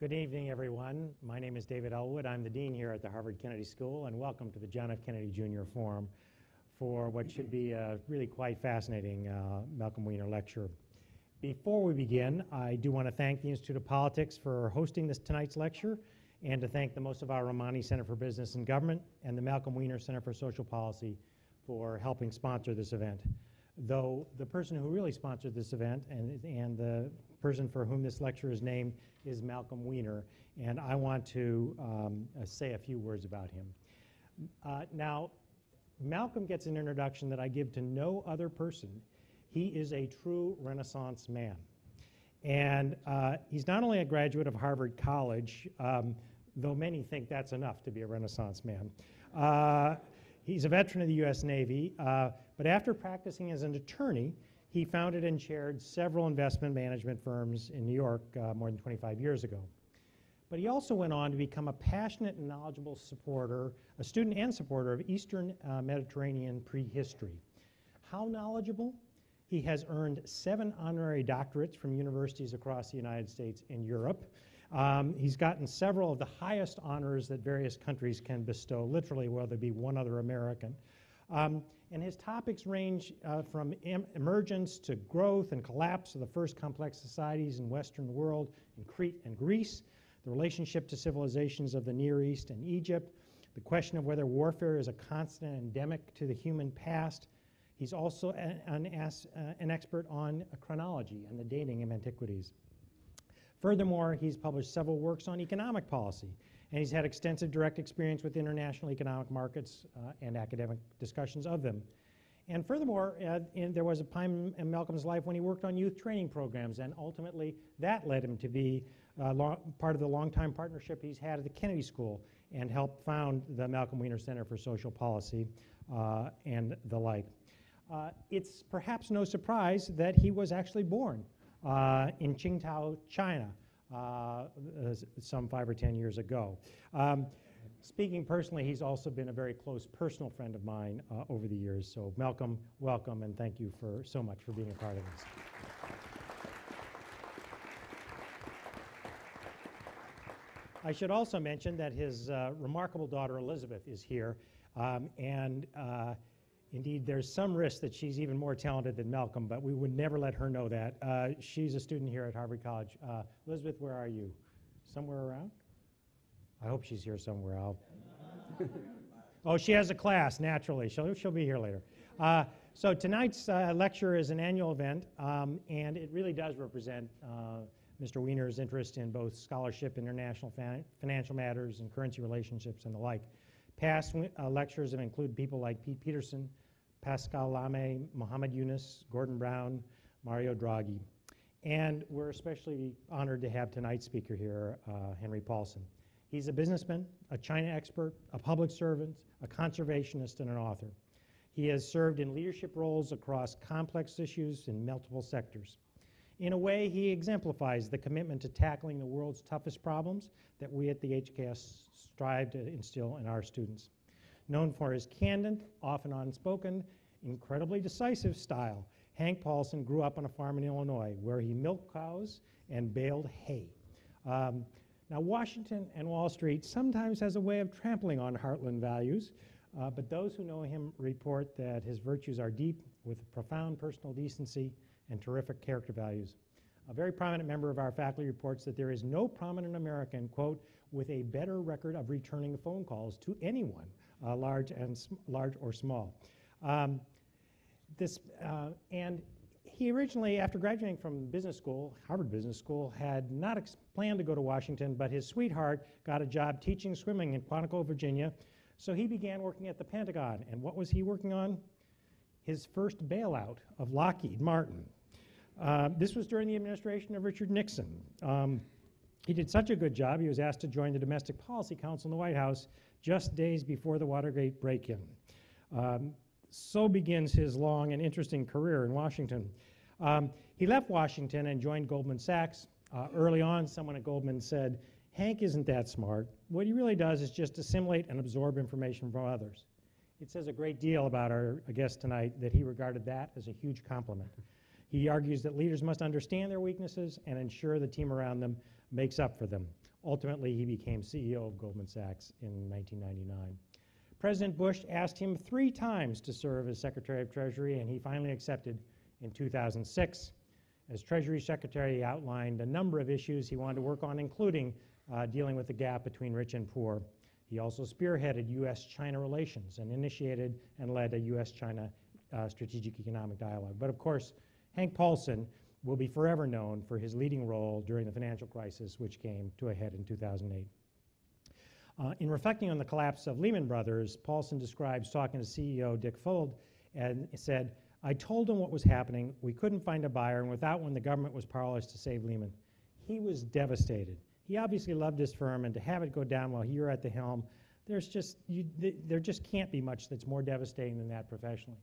Good evening, everyone. My name is David Elwood. I'm the dean here at the Harvard Kennedy School, and welcome to the John F. Kennedy Jr. Forum for what should be a really quite fascinating Malcolm Weiner lecture. Before we begin, I do want to thank the Institute of Politics for hosting tonight's lecture, and to thank the Mossavar Rahmani Center for Business and Government and the Malcolm Weiner Center for Social Policy for helping sponsor this event. Though the person who really sponsored this event and the person for whom this lecture is named is Malcolm Weiner, and I want to say a few words about him. Now, Malcolm gets an introduction that I give to no other person. He is a true Renaissance man. And he's not only a graduate of Harvard College, though many think that's enough to be a Renaissance man. He's a veteran of the U.S. Navy, but after practicing as an attorney, he founded and chaired several investment management firms in New York more than 25 years ago. But he also went on to become a passionate and knowledgeable supporter, a student and supporter of Eastern Mediterranean prehistory. How knowledgeable? He has earned 7 honorary doctorates from universities across the United States and Europe. He's gotten several of the highest honors that various countries can bestow, literally, will there be one other American. And his topics range from emergence to growth and collapse of the first complex societies in Western world, in Crete and Greece, the relationship to civilizations of the Near East and Egypt, the question of whether warfare is a constant endemic to the human past. He's also an expert on chronology and the dating of antiquities. Furthermore, he's published several works on economic policy, and he's had extensive direct experience with international economic markets and academic discussions of them. And furthermore, there was a time in Malcolm's life when he worked on youth training programs, and ultimately that led him to be part of the longtime partnership he's had at the Kennedy School and helped found the Malcolm Weiner Center for Social Policy and the like. It's perhaps no surprise that he was actually born in Qingdao, China, some 5 or 10 years ago. Speaking personally, he's also been a very close personal friend of mine over the years. So Malcolm, welcome, and thank you so much for being a part of this. I should also mention that his remarkable daughter Elizabeth is here, indeed, there's some risk that she's even more talented than Malcolm, but we would never let her know that. She's a student here at Harvard College. Elizabeth, where are you? Somewhere around? I hope she's here somewhere. Oh, she has a class, naturally. She'll be here later. So tonight's lecture is an annual event, and it really does represent Mr. Weiner's interest in both scholarship, international financial matters, and currency relationships and the like. Past lectures have included people like Pete Peterson, Pascal Lamy, Mohammed Yunus, Gordon Brown, Mario Draghi. And we're especially honored to have tonight's speaker here, Henry Paulson. He's a businessman, a China expert, a public servant, a conservationist, and an author. He has served in leadership roles across complex issues in multiple sectors. In a way, he exemplifies the commitment to tackling the world's toughest problems that we at the HKS strive to instill in our students. Known for his candid, often unspoken, incredibly decisive style, Hank Paulson grew up on a farm in Illinois where he milked cows and baled hay. Now, Washington and Wall Street sometimes has a way of trampling on heartland values, but those who know him report that his virtues are deep with profound personal decency and terrific character values. A very prominent member of our faculty reports that there is no prominent American, quote, with a better record of returning phone calls to anyone, large or small. And he originally, after graduating from business school, Harvard Business School, had not planned to go to Washington, but his sweetheart got a job teaching swimming in Quantico, Virginia, so he began working at the Pentagon. And what was he working on? His first bailout of Lockheed Martin. This was during the administration of Richard Nixon. He did such a good job, he was asked to join the Domestic Policy Council in the White House just days before the Watergate break-in. So begins his long and interesting career in Washington. He left Washington and joined Goldman Sachs. Early on, someone at Goldman said, Hank isn't that smart. What he really does is just assimilate and absorb information from others. It says a great deal about our guest tonight that he regarded that as a huge compliment. He argues that leaders must understand their weaknesses and ensure the team around them makes up for them. Ultimately, he became CEO of Goldman Sachs in 1999. President Bush asked him 3 times to serve as Secretary of Treasury, and he finally accepted in 2006. As Treasury Secretary, he outlined a number of issues he wanted to work on, including dealing with the gap between rich and poor. He also spearheaded US-China relations and initiated and led a US-China strategic economic dialogue. But of course, Hank Paulson will be forever known for his leading role during the financial crisis, which came to a head in 2008. In reflecting on the collapse of Lehman Brothers, Paulson describes talking to CEO Dick Fuld and said, "I told him what was happening. We couldn't find a buyer, and without one, the government was powerless to save Lehman." He was devastated. He obviously loved his firm, and to have it go down while you're at the helm, there just can't be much that's more devastating than that professionally.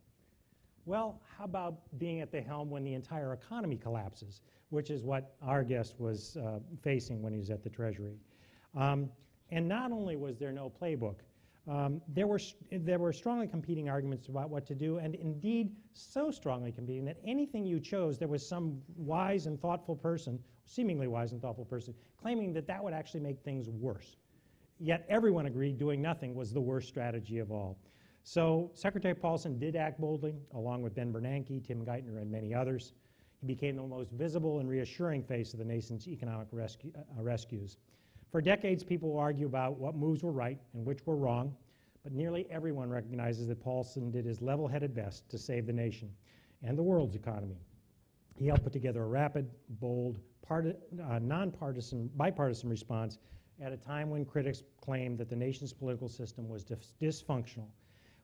Well, how about being at the helm when the entire economy collapses, which is what our guest was facing when he was at the Treasury. And not only was there no playbook, there were strongly competing arguments about what to do, and indeed so strongly competing that anything you chose, there was some wise and thoughtful person, seemingly wise and thoughtful person, claiming that that would actually make things worse. Yet everyone agreed doing nothing was the worst strategy of all. So Secretary Paulson did act boldly, along with Ben Bernanke, Tim Geithner, and many others. He became the most visible and reassuring face of the nation's economic rescues. For decades, people will argue about what moves were right and which were wrong, but nearly everyone recognizes that Paulson did his level-headed best to save the nation and the world's economy. He helped put together a rapid, bold, bipartisan response at a time when critics claimed that the nation's political system was dysfunctional.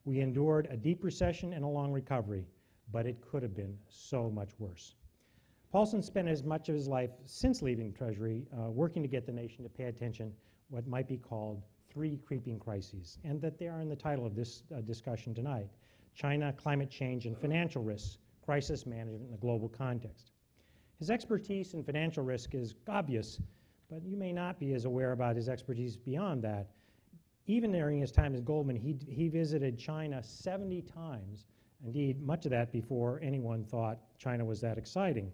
We endured a deep recession and a long recovery, but it could have been so much worse. Paulson spent as much of his life since leaving Treasury working to get the nation to pay attention what might be called 3 creeping crises, and that they are in the title of this discussion tonight: China, climate change, and financial risks, crisis management in a global context. His expertise in financial risk is obvious, but you may not be as aware about his expertise beyond that. Even during his time at Goldman, he visited China 70 times, indeed much of that before anyone thought China was that exciting.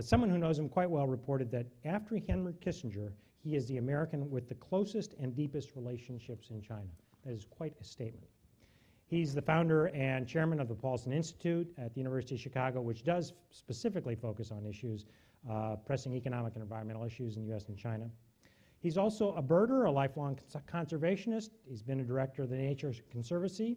Someone who knows him quite well reported that after Henry Kissinger, he is the American with the closest and deepest relationships in China. That is quite a statement. He's the founder and chairman of the Paulson Institute at the University of Chicago, which does specifically focus on issues, pressing economic and environmental issues in the US and China. He's also a birder, a lifelong conservationist. He's been a director of the Nature Conservancy.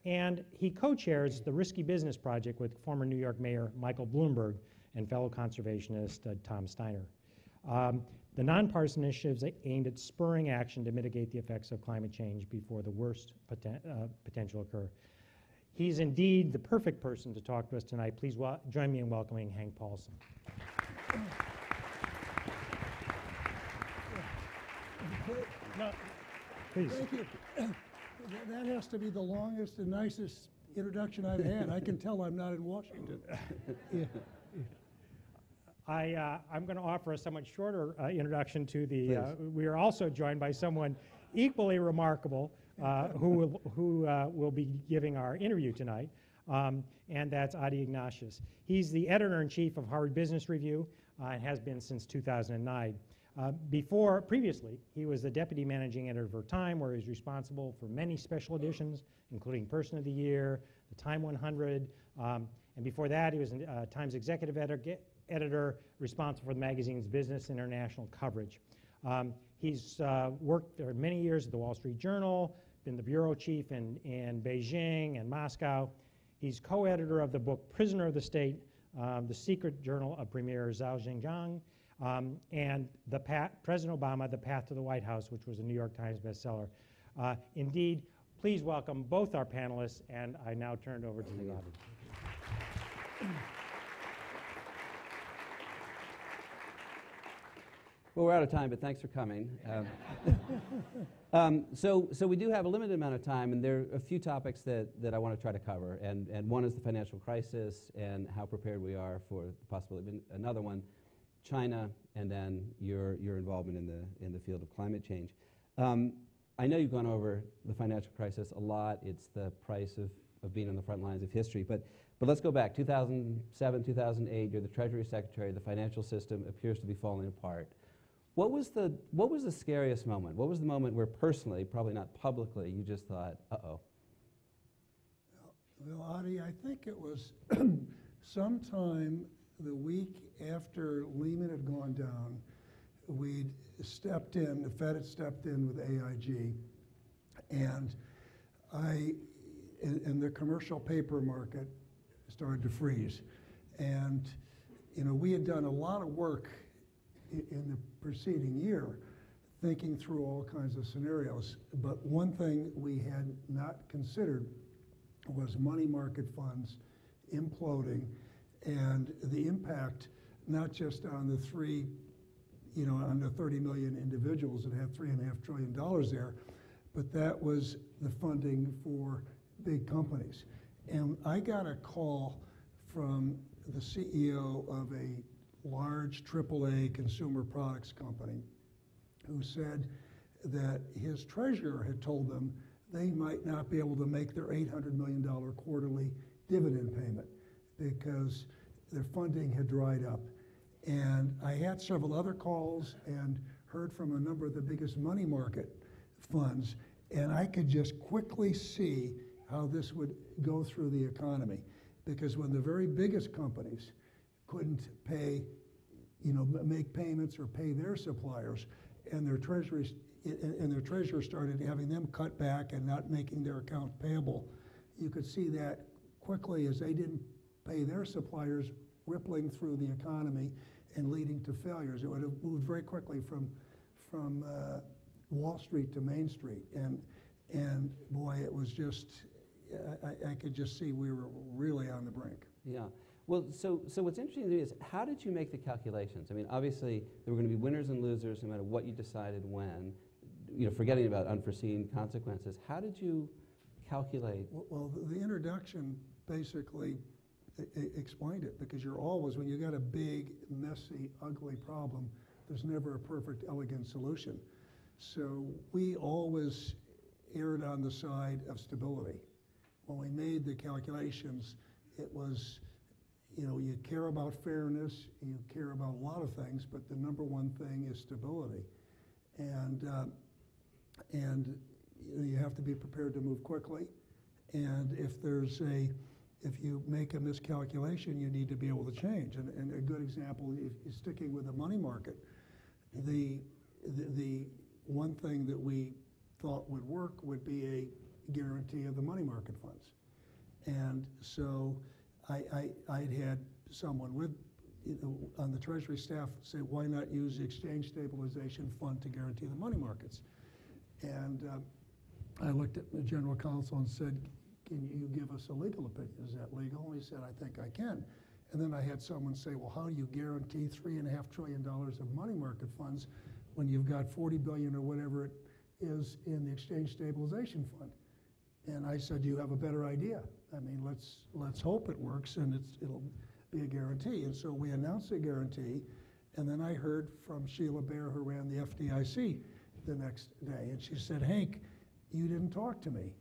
And he co-chairs the Risky Business Project with former New York Mayor Michael Bloomberg and fellow conservationist Tom Steiner. The nonpartisan initiatives aimed at spurring action to mitigate the effects of climate change before the worst potential occur. He's indeed the perfect person to talk to us tonight. Please join me in welcoming Hank Paulson. No, please. Thank you. That has to be the longest and nicest introduction I've had. I can tell I'm not in Washington. Yeah. I'm going to offer a somewhat shorter introduction to the. We are also joined by someone equally remarkable who will be giving our interview tonight, and that's Adi Ignatius. He's the editor-in-chief of Harvard Business Review and has been since 2009. Previously, he was the deputy managing editor for Time, where he was responsible for many special editions, including Person of the Year, the Time 100, and before that, he was Time's executive editor responsible for the magazine's business international coverage. He's worked for many years at the Wall Street Journal, been the bureau chief in Beijing and Moscow. He's co-editor of the book Prisoner of the State, the secret journal of Premier Zhao Zhenjiang, and President Obama, The Path to the White House, which was a New York Times bestseller. Indeed, please welcome both our panelists, and I now turn it over to the audience. Well, we're out of time, but thanks for coming. So we do have a limited amount of time, and there are a few topics that I want to try to cover. And one is the financial crisis and how prepared we are for the possibility. Another one, China, and then your involvement in the field of climate change. I know you've gone over the financial crisis a lot. It's the price of being on the front lines of history. But let's go back. 2007, 2008, you're the Treasury Secretary. The financial system appears to be falling apart. What was the scariest moment? What was the moment where personally, probably not publicly, you just thought, uh-oh? Well, Adi, I think it was sometime the week after Lehman had gone down, we'd stepped in, the Fed had stepped in with AIG, and the commercial paper market started to freeze. And, we had done a lot of work in the preceding year, thinking through all kinds of scenarios. But one thing we had not considered was money market funds imploding and the impact not just on the on the 30 million individuals that have $3.5 trillion there, but that was the funding for big companies. And I got a call from the CEO of a large AAA consumer products company who said that his treasurer had told them they might not be able to make their $800 million quarterly dividend payment because their funding had dried up. And I had several other calls and heard from a number of the biggest money market funds, and I could just quickly see how this would go through the economy. Because when the very biggest companies couldn't pay, make payments or pay their suppliers, and their treasuries and their treasurer started having them cut back and not making their accounts payable, you could see that quickly as they didn't pay their suppliers, rippling through the economy and leading to failures. It would have moved very quickly from Wall Street to Main Street, and boy, it was just. I could just see we were really on the brink. Yeah. Well, so what's interesting to me is how did you make the calculations? I mean, obviously there were going to be winners and losers no matter what you decided when. Forgetting about unforeseen consequences. How did you calculate? Well, the introduction basically explained it, because you're always, when you got a big, messy, ugly problem, there's never a perfect, elegant solution. So we always erred on the side of stability. When we made the calculations, it was, you care about fairness, you care about a lot of things, but the number one thing is stability. And you have to be prepared to move quickly. And if you make a miscalculation, you need to be able to change. And a good example, is sticking with the money market, the one thing that we thought would work would be a guarantee of the money market funds. And so I'd had someone on the Treasury staff say, why not use the exchange stabilization fund to guarantee the money markets? And I looked at the general counsel and said, can you give us a legal opinion? Is that legal? And he said, I think I can. And then I had someone say, well, how do you guarantee $3.5 trillion of money market funds when you've got 40 billion or whatever it is in the exchange stabilization fund? And I said, you have a better idea. I mean, let's hope it works and it'll be a guarantee. And so we announced a guarantee, and then I heard from Sheila Bair, who ran the FDIC, the next day, and she said, Hank, you didn't talk to me.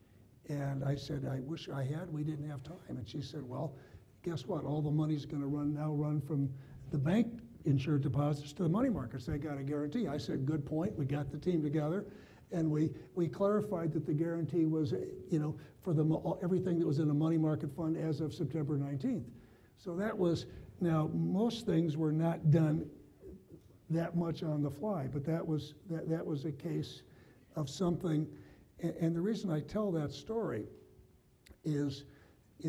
And I said, I wish I had. We didn't have time. And she said, well, guess what? All the money's going to run from the bank insured deposits to the money markets. They got a guarantee. I said, good point. We got the team together, and we clarified that the guarantee was, for everything that was in a money market fund as of September 19th. So that was, now most things were not done that much on the fly, but that was a case of something. And the reason I tell that story is,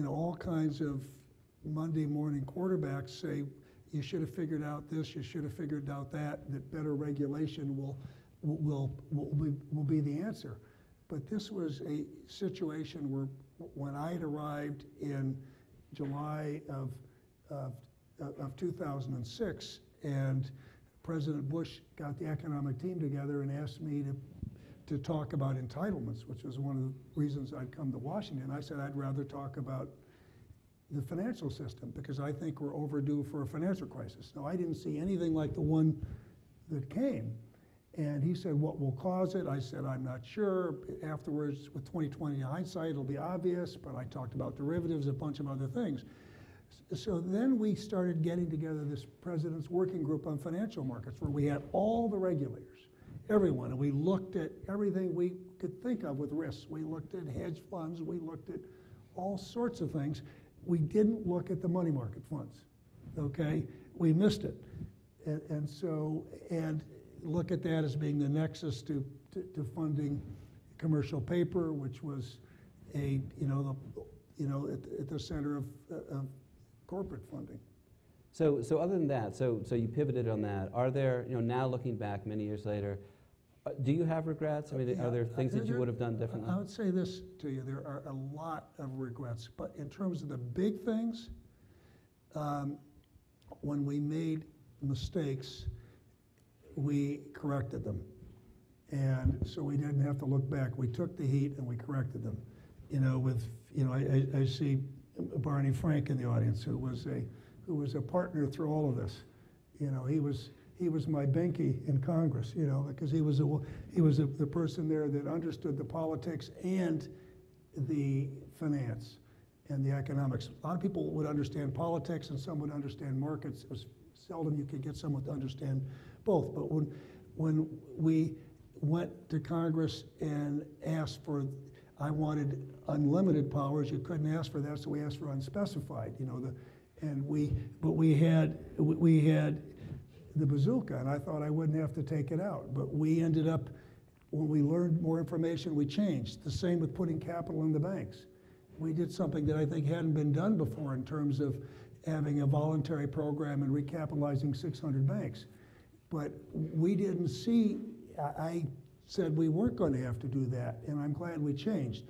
all kinds of Monday morning quarterbacks say, you should have figured out this, you should have figured out that better regulation will be the answer. But this was a situation where when I had arrived in July of 2006, and President Bush got the economic team together and asked me to talk about entitlements, which was one of the reasons I'd come to Washington. I said I'd rather talk about the financial system because I think we're overdue for a financial crisis. Now, I didn't see anything like the one that came. And he said, what will cause it? I said, I'm not sure. Afterwards, with 20/20 hindsight, it'll be obvious, but I talked about derivatives, a bunch of other things. So then we started getting together this President's Working Group on Financial Markets, where we had all the regulators, everyone, and we looked at everything we could think of with risks. We looked at hedge funds, we looked at all sorts of things. We didn't look at the money market funds, okay? We missed it. And look at that as being the nexus to funding commercial paper, which was at the center of corporate funding. So other than that, so you pivoted on that. Are there, now looking back many years later, do you have regrets? I mean, are there things that you would have done differently? I would say this to you, there are a lot of regrets, but in terms of the big things, when we made mistakes, we corrected them. And so we didn't have to look back. We took the heat and we corrected them. I see Barney Frank in the audience, who was a partner through all of this. He was my binky in Congress, because he was the person there that understood the politics and the finance and the economics. A lot of people would understand politics and some would understand markets. It was seldom you could get someone to understand both. But when we went to Congress and asked for, I wanted unlimited powers, you couldn't ask for that, so we asked for unspecified. But we had the bazooka, and I thought I wouldn't have to take it out. But we ended up, when we learned more information, we changed. The same with putting capital in the banks. We did something that I think hadn't been done before in terms of having a voluntary program and recapitalizing 600 banks. But we didn't see, I said we weren't going to have to do that, and I'm glad we changed.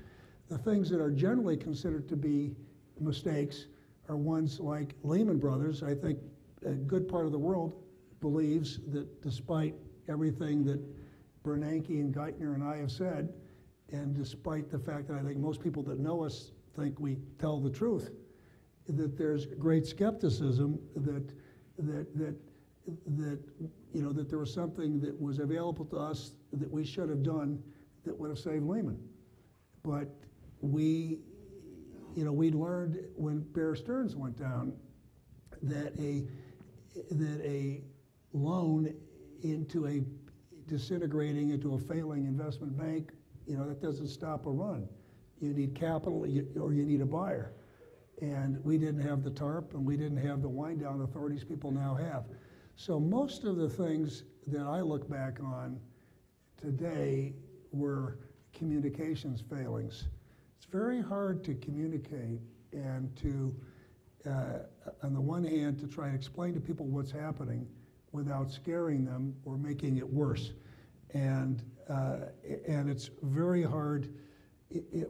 The things that are generally considered to be mistakes are ones like Lehman Brothers. I think a good part of the world believes that despite everything that Bernanke and Geithner and I have said, and despite the fact that I think most people that know us think we tell the truth, that there's great skepticism that there was something that was available to us that we should have done that would have saved Lehman. But we learned when Bear Stearns went down that a loan into a disintegrating into a failing investment bank, that doesn't stop a run. You need capital or you need a buyer. And we didn't have the TARP and we didn't have the wind down authorities people now have. So most of the things that I look back on today were communications failings. It's very hard to communicate and to, on the one hand, to try and explain to people what's happening without scaring them or making it worse. And it's very hard.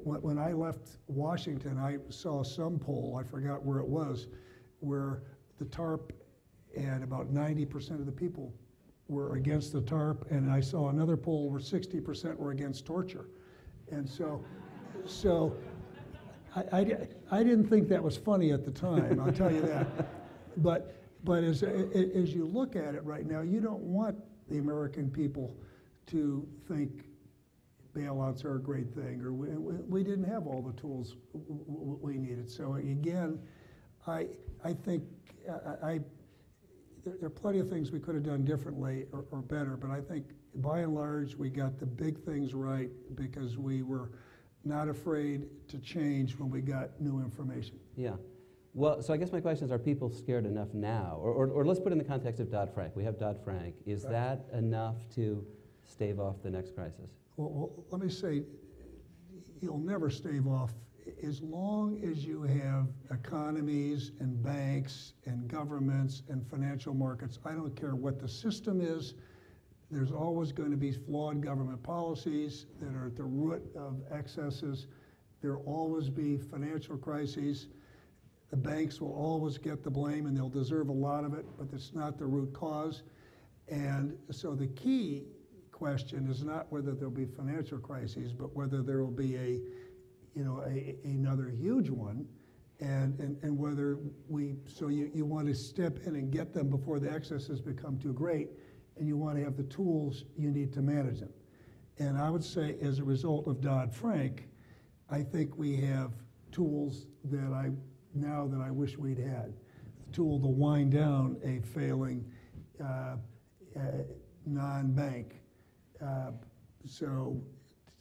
When I left Washington, I saw some poll, I forgot where it was, where the TARP and about 90% of the people were against the TARP, and I saw another poll where 60% were against torture. And so I didn't think that was funny at the time, I'll tell you that. But as you look at it right now, you don't want the American people to think bailouts are a great thing, or we didn't have all the tools we needed. So again, I think there are plenty of things we could have done differently or better, but I think by and large we got the big things right because we were not afraid to change when we got new information. Yeah. Well, so I guess my question is, are people scared enough now? Or let's put it in the context of Dodd-Frank. We have Dodd-Frank. Is that enough to stave off the next crisis? Well, let me say, you'll never stave off. As long as you have economies and banks and governments and financial markets, I don't care what the system is, there's always going to be flawed government policies that are at the root of excesses. There'll always be financial crises. The banks will always get the blame, and they'll deserve a lot of it, but it's not the root cause. And so the key question is not whether there'll be financial crises, but whether there will be another huge one, and whether you want to step in and get them before the excesses become too great, and you want to have the tools you need to manage them. And I would say, as a result of Dodd-Frank, I think we have tools that I now that I wish we'd had. The tool to wind down a failing non-bank,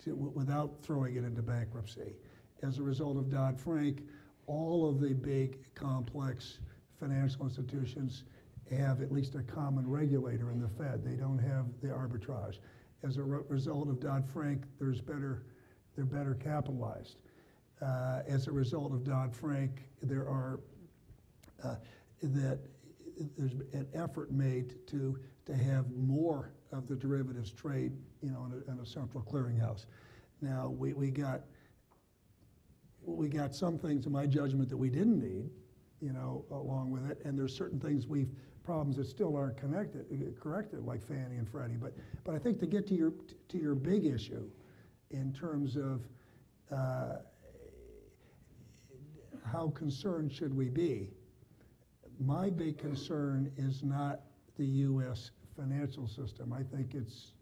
without throwing it into bankruptcy. As a result of Dodd-Frank, all of the big, complex financial institutions have at least a common regulator in the Fed. They don't have the arbitrage. As a result of Dodd-Frank, they're better capitalized. As a result of Dodd-Frank, there's an effort made to have more of the derivatives trade, in a central clearinghouse. Now we got some things in my judgment that we didn't need, along with it, and there's certain things problems that still aren't corrected, like Fannie and Freddie. But I think to get to your big issue, in terms of how concerned should we be, my big concern is not the U.S. financial system. I think it's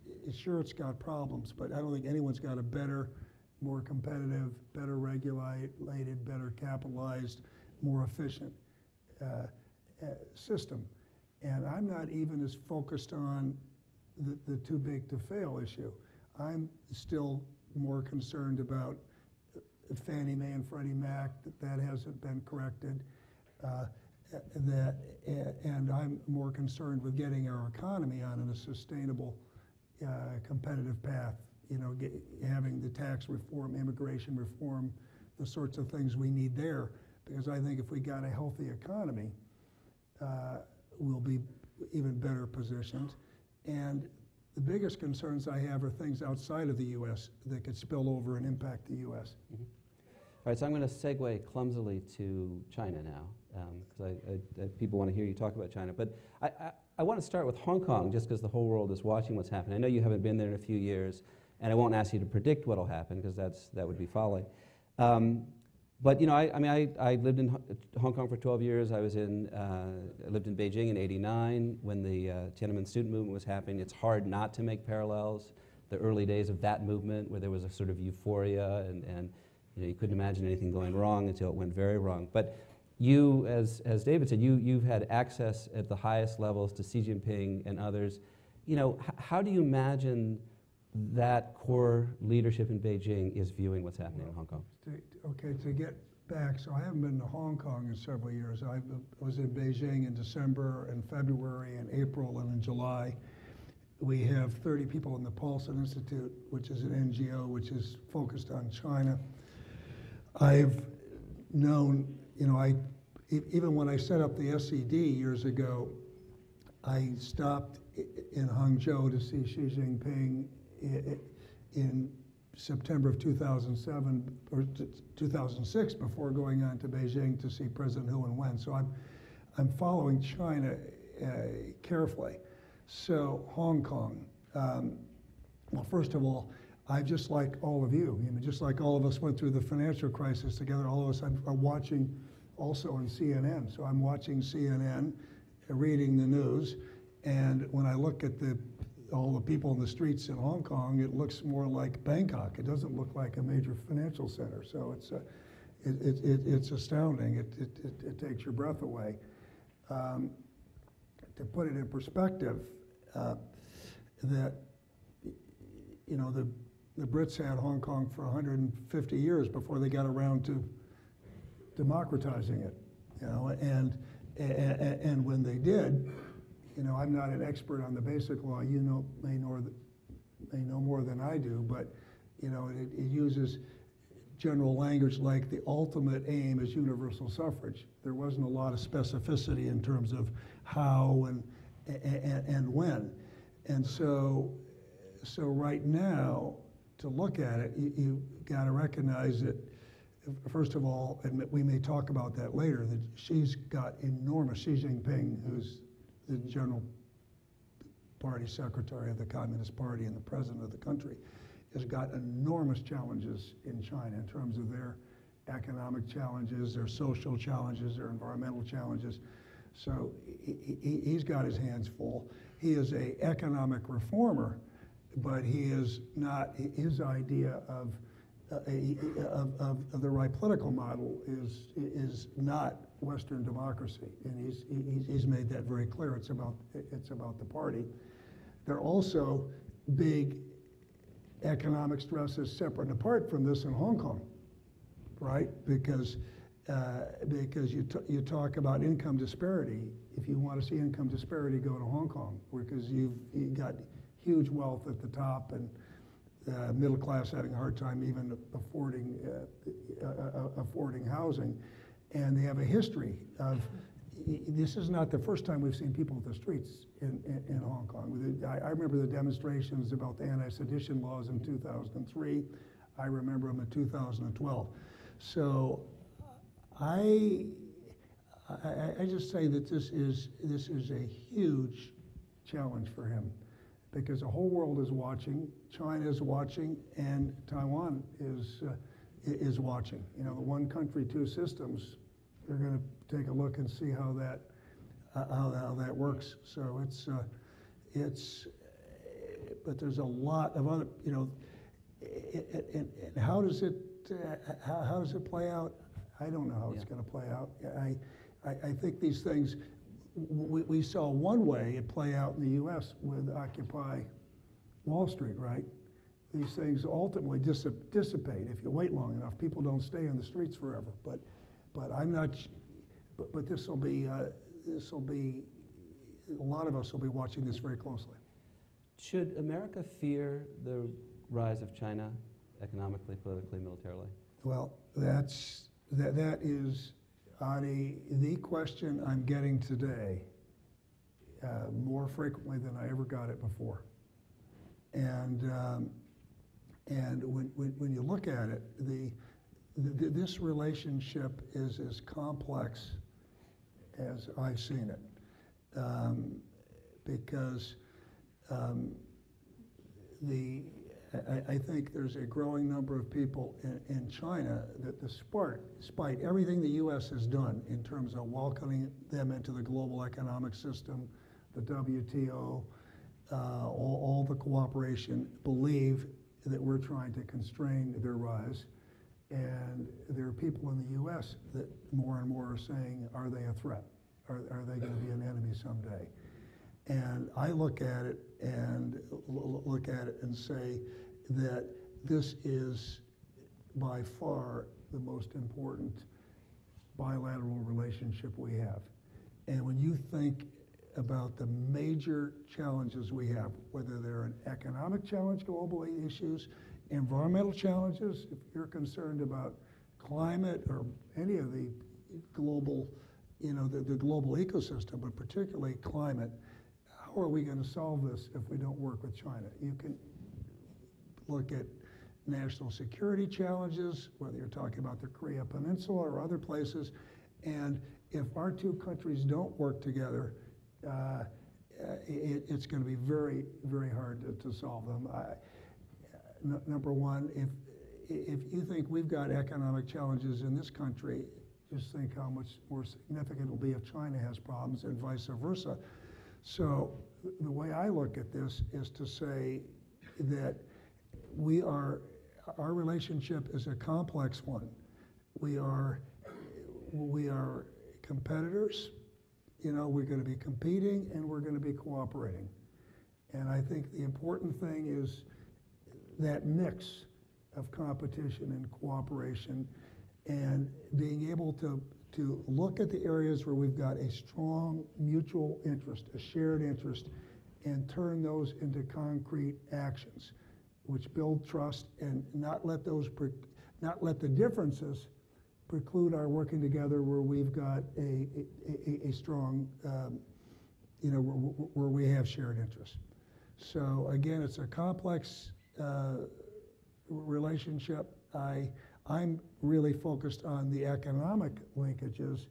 got problems, but I don't think anyone's got a better, more competitive, better regulated, better capitalized, more efficient system. And I'm not even as focused on the too big to fail issue. I'm still more concerned about Fannie Mae and Freddie Mac, that hasn't been corrected. And I'm more concerned with getting our economy on a sustainable, competitive path. Having the tax reform, immigration reform, the sorts of things we need there. Because I think if we got a healthy economy, we'll be even better positioned. And the biggest concerns I have are things outside of the U.S. that could spill over and impact the U.S. Mm-hmm. All right, so I'm going to segue clumsily to China now, because people want to hear you talk about China. But I want to start with Hong Kong, just because the whole world is watching what's happening. I know you haven't been there in a few years, and I won't ask you to predict what will happen, because that would be folly. But I lived in Hong Kong for 12 years. I lived in Beijing in '89 when the Tiananmen student movement was happening. It's hard not to make parallels. The early days of that movement, where there was a sort of euphoria, and you couldn't imagine anything going wrong until it went very wrong. But you, as David said, you've had access at the highest levels to Xi Jinping and others. How do you imagine that core leadership in Beijing is viewing what's happening in Hong Kong? To get back, so I haven't been to Hong Kong in several years. I was in Beijing in December and February and April and in July. We have 30 people in the Paulson Institute, which is an NGO which is focused on China. I've known, even when I set up the SED years ago, I stopped in Hangzhou to see Xi Jinping in September of 2007 or 2006 before going on to Beijing to see President Hu and Wen. So I'm following China carefully. So Hong Kong, well, first of all, I just like all of you, just like all of us went through the financial crisis together, all of us are watching also on CNN. So I'm watching CNN, reading the news, and when I look at all the people in the streets in Hong Kong, it looks more like Bangkok. It doesn't look like a major financial center. So it's astounding. It takes your breath away. To put it in perspective, that the Brits had Hong Kong for 150 years before they got around to democratizing it, and when they did, I'm not an expert on the basic law. May know more than I do, but it uses general language like the ultimate aim is universal suffrage. There wasn't a lot of specificity in terms of how and when, and so right now, to look at it, you got to recognize that, first of all, and we may talk about that later, that Xi Jinping, who's the general party secretary of the Communist Party and the president of the country, has got enormous challenges in China in terms of their economic challenges, their social challenges, their environmental challenges. So he's got his hands full. He is an economic reformer, but he is not, his idea of of the right political model is not Western democracy, and he's made that very clear. It's about the party. There are also big economic stresses separate and apart from this in Hong Kong, right? Because you talk about income disparity. If you want to see income disparity, go to Hong Kong, because you've got huge wealth at the top and middle class having a hard time even affording housing, and they have a history of. This is not the first time we've seen people at the streets in Hong Kong. I remember the demonstrations about the anti-sedition laws in 2003. I remember them in 2012. So I just say that this is a huge challenge for him, because the whole world is watching, China is watching, and Taiwan is watching. You know, the one country, two systems. They're going to take a look and see how that works. So but there's a lot of other, you know, and how does it play out? I don't know how it's going to play out. I think these things, we saw one way it play out in the U.S. with Occupy Wall Street, right? These things ultimately dissipate if you wait long enough. People don't stay in the streets forever. But I'm not. But this will be. A lot of us will be watching this very closely. Should America fear the rise of China economically, politically, militarily? Well, that is, Adi, the question I'm getting today more frequently than I ever got it before. And when you look at it, this relationship is as complex as I've seen it, because I think there's a growing number of people in China that, despite everything the U.S. has done in terms of welcoming them into the global economic system, the WTO, all the cooperation, believe that we're trying to constrain their rise. And there are people in the U.S. that more and more are saying, are they a threat? Are they going to be an enemy someday? And I look at it and say that this is by far the most important bilateral relationship we have. And when you think about the major challenges we have, whether they're an economic challenge, globally issues, environmental challenges, if you're concerned about climate or any of the global, the global ecosystem, but particularly climate, how are we going to solve this if we don't work with China? You can look at national security challenges, whether you're talking about the Korea Peninsula or other places, and if our two countries don't work together, it's going to be very, very hard to solve them. Number one, if you think we've got economic challenges in this country, just think how much more significant it will be if China has problems and vice versa. So the way I look at this is to say that our relationship is a complex one. We are competitors. We're going to be competing and we're going to be cooperating. And I think the important thing is that mix of competition and cooperation, and being able to look at the areas where we've got a strong mutual interest, a shared interest, and turn those into concrete actions, which build trust, and not let the differences preclude our working together where we've got a strong, where we have shared interest. So again, it's a complex relationship. I'm really focused on the economic linkages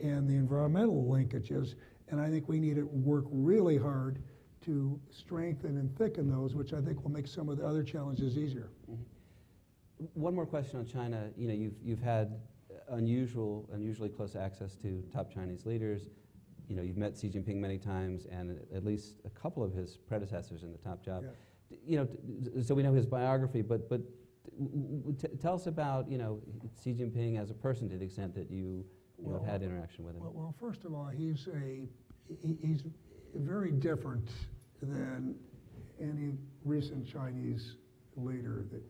and the environmental linkages, and I think we need to work really hard to strengthen and thicken those, which I think will make some of the other challenges easier. Mm-hmm. One more question on China. You've had unusually close access to top Chinese leaders. You've met Xi Jinping many times, and at least a couple of his predecessors in the top job. Yeah. So we know his biography, but tell us about, Xi Jinping as a person, to the extent that you have had interaction with him. Well, first of all, he's very different than any recent Chinese leader. That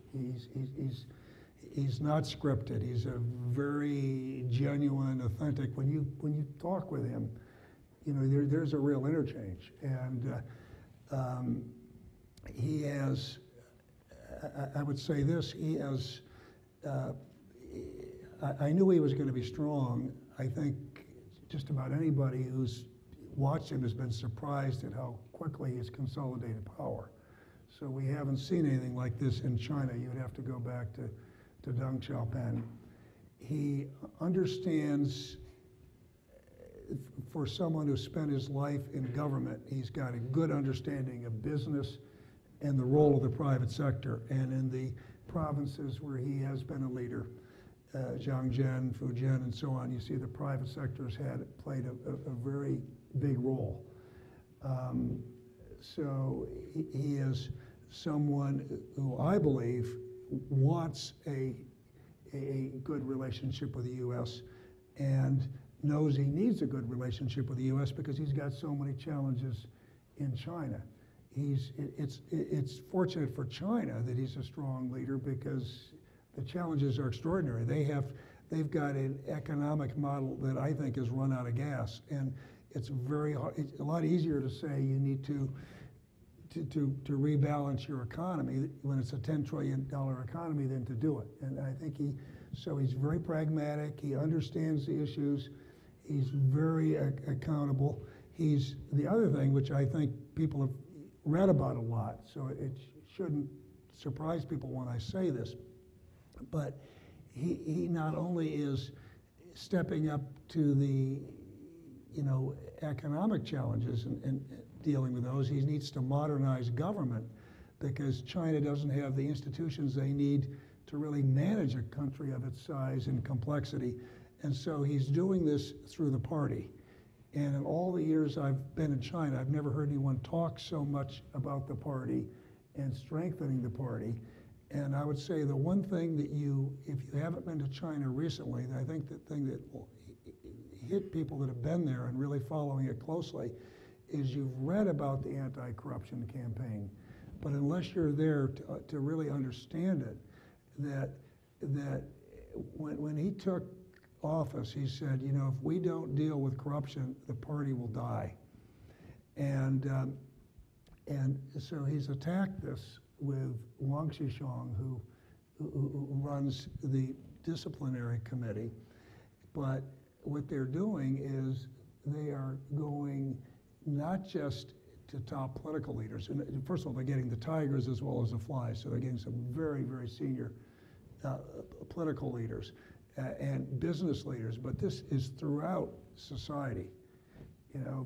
he's not scripted. He's a very genuine, authentic. When you talk with him, there's a real interchange, and he has. I would say this. He has. I knew he was going to be strong. I think just about anybody who's watched him has been surprised at how quickly he's consolidated power. So we haven't seen anything like this in China. You would have to go back to Deng Xiaoping. He understands, for someone who spent his life in government, he's got a good understanding of business and the role of the private sector. And in the provinces where he has been a leader, Zhangjiang, Fujian, and so on, you see the private sector has played a very big role. So he is someone who I believe wants a good relationship with the U.S. and knows he needs a good relationship with the U.S. because he's got so many challenges in China. It's fortunate for China that he's a strong leader because the challenges are extraordinary. They've got an economic model that I think has run out of gas, and it's very hard. It's a lot easier to say you need to rebalance your economy when it's a $10 trillion economy than to do it. And I think he's very pragmatic. He understands the issues. He's very accountable. He's the other thing, which I think people have read about a lot, so it shouldn't surprise people when I say this, but he not only is stepping up to the economic challenges and dealing with those, he needs to modernize government because China doesn't have the institutions they need to really manage a country of its size and complexity. And so he's doing this through the party. And in all the years I've been in China, I've never heard anyone talk so much about the party and strengthening the party. And I would say the one thing that if you haven't been to China recently, I think the thing that will hit people that have been there and really following it closely is you've read about the anti-corruption campaign, but unless you're there to really understand it, that when he took office, he said, if we don't deal with corruption, the party will die. And so he's attacked this with Wang Qishan, who runs the disciplinary committee. But what they're doing is they are going not just to top political leaders. And first of all, they're getting the tigers as well as the flies. So they're getting some very, very senior political leaders and business leaders. But this is throughout society.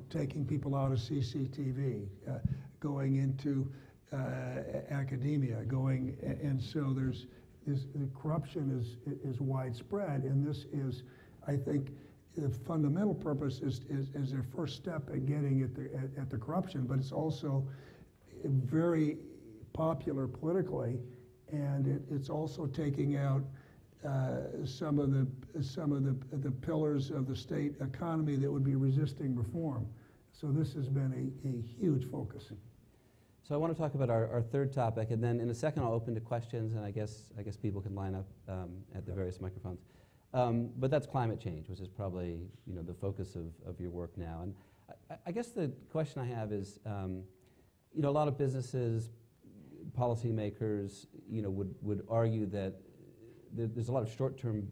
Taking people out of CCTV, going into academia, and so there's the corruption is widespread, and this is, I think, the fundamental purpose is their first step at getting at the corruption, but it's also very popular politically, and it's also taking out some of the pillars of the state economy that would be resisting reform. So this has been a huge focus. So I want to talk about our third topic, and then in a second I'll open to questions, and I guess people can line up at the various microphones. But that's climate change, which is probably the focus of your work now. And I guess the question I have is, a lot of businesses, policymakers, would argue that there's a lot of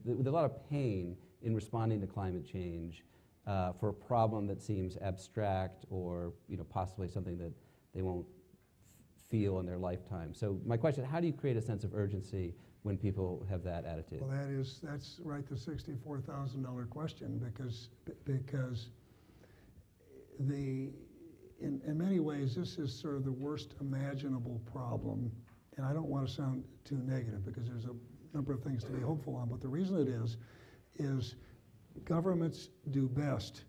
there's a lot of pain in responding to climate change for a problem that seems abstract or possibly something that they won't feel in their lifetime. So my question, how do you create a sense of urgency when people have that attitude? Well, that's right, the $64,000 question, because in many ways this is sort of the worst imaginable problem, and I don't want to sound too negative because there's a number of things to be hopeful on, but the reason it is governments do best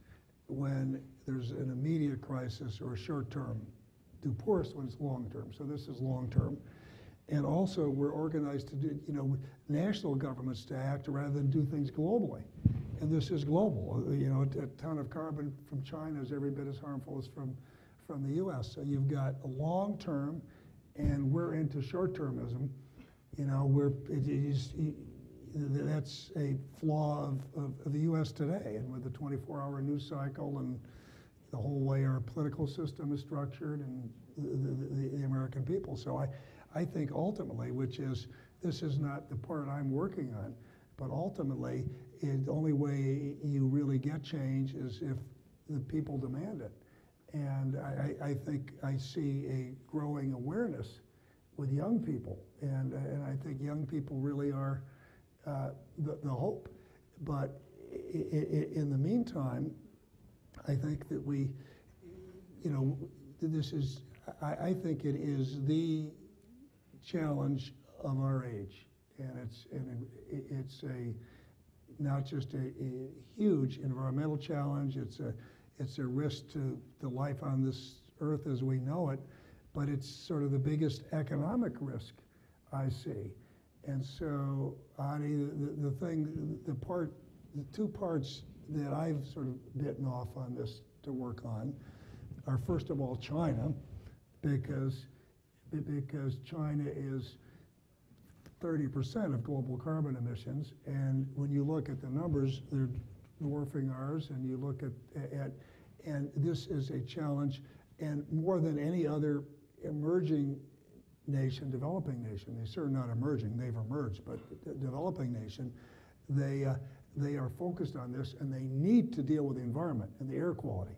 when there's an immediate crisis or a short term, do poorest when it's long term. So this is long term. And also, we're organized to do, national governments to act rather than do things globally. And this is global. A ton of carbon from China is every bit as harmful as from the U.S. So you've got a long term, and we're into short-termism. That's a flaw of the U.S. today, and with the 24-hour news cycle and the whole way our political system is structured and the American people. So I think ultimately, this is not the part I'm working on, but ultimately, the only way you really get change is if the people demand it. And I think I see a growing awareness with young people, and I think young people really are the hope. But in the meantime, I think that I think it is the challenge of our age, and it's not just a huge environmental challenge. It's a risk to the life on this earth as we know it, but it's sort of the biggest economic risk I see. And so, Adi, the two parts that I've sort of bitten off on this to work on are, first of all, China, because China is 30% of global carbon emissions, and when you look at the numbers, they're dwarfing ours, and you look at and this is a challenge, and more than any other emerging nation, developing nation, they're certainly not emerging, they've emerged, but developing nation, they are focused on this, and they need to deal with the environment and the air quality,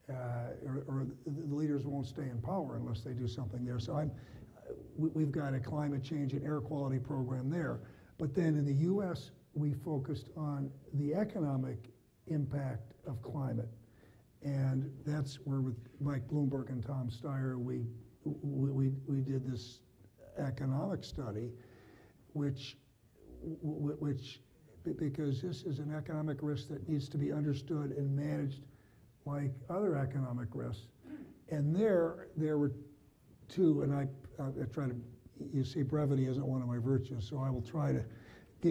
or the leaders won't stay in power unless they do something there. So we've got a climate change and air quality program there. But then in the U.S., we focused on the economic impact of climate. And that's where, with Mike Bloomberg and Tom Steyer, we did this economic study, which because this is an economic risk that needs to be understood and managed like other economic risks. And there were two, and I try to, you see, brevity isn't one of my virtues, so I will try to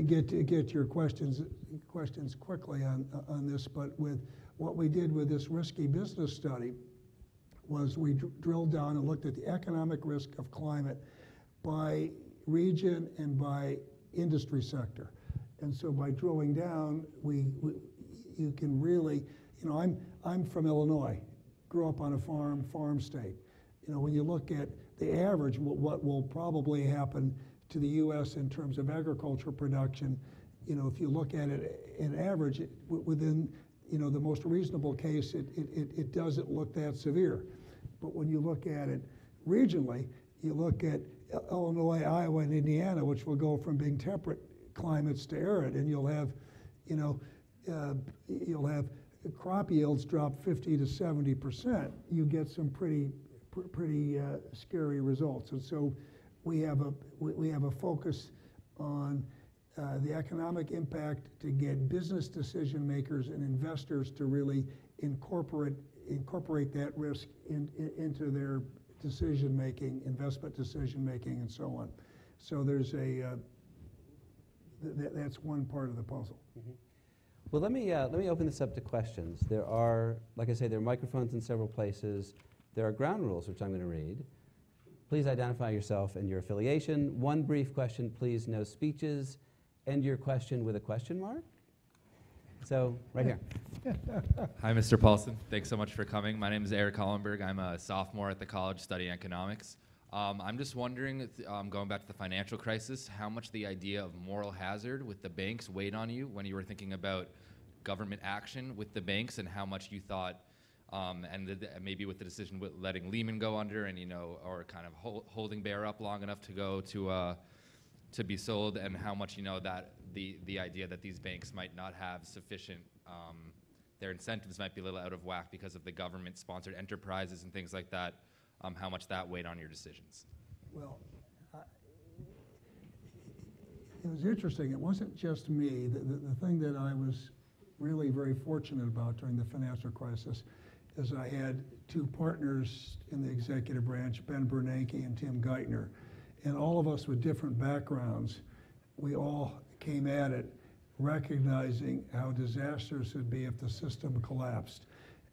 get your questions quickly on this. But with what we did with this risky business study was we drilled down and looked at the economic risk of climate by region and by industry sector. And so by drilling down, you can really, I'm from Illinois, grew up on a farm state. When you look at the average, what will probably happen to the U.S. in terms of agricultural production, if you look at it in average, within the most reasonable case, it doesn't look that severe. But when you look at it regionally, you look at Illinois, Iowa, and Indiana, which will go from being temperate climates to arid, and you'll have crop yields drop 50 to 70%. You get some pretty scary results. And so we have a focus on the economic impact to get business decision makers and investors to really incorporate that risk into their decision making, investment decision making, and so on. So there's that's one part of the puzzle. Mm-hmm. Well, let me open this up to questions. There are, like I say, there are microphones in several places. There are ground rules, which I'm going to read. Please identify yourself and your affiliation. One brief question, please, no speeches. End your question with a question mark. So, right here. Hi, Mr. Paulson. Thanks so much for coming. My name is Eric Hollenberg. I'm a sophomore at the college studying economics. I'm just wondering, going back to the financial crisis, how much the idea of moral hazard with the banks weighed on you when you were thinking about government action with the banks, and how much you thought, maybe with the decision with letting Lehman go under, and or kind of holding Bear up long enough to go to be sold, and how much that the idea that these banks might not have sufficient, their incentives might be a little out of whack because of the government-sponsored enterprises and things like that. How much that weighed on your decisions? Well, it was interesting. It wasn't just me. The thing that I was really very fortunate about during the financial crisis is I had two partners in the executive branch, Ben Bernanke and Tim Geithner. And all of us with different backgrounds, we all came at it recognizing how disastrous it'd be if the system collapsed.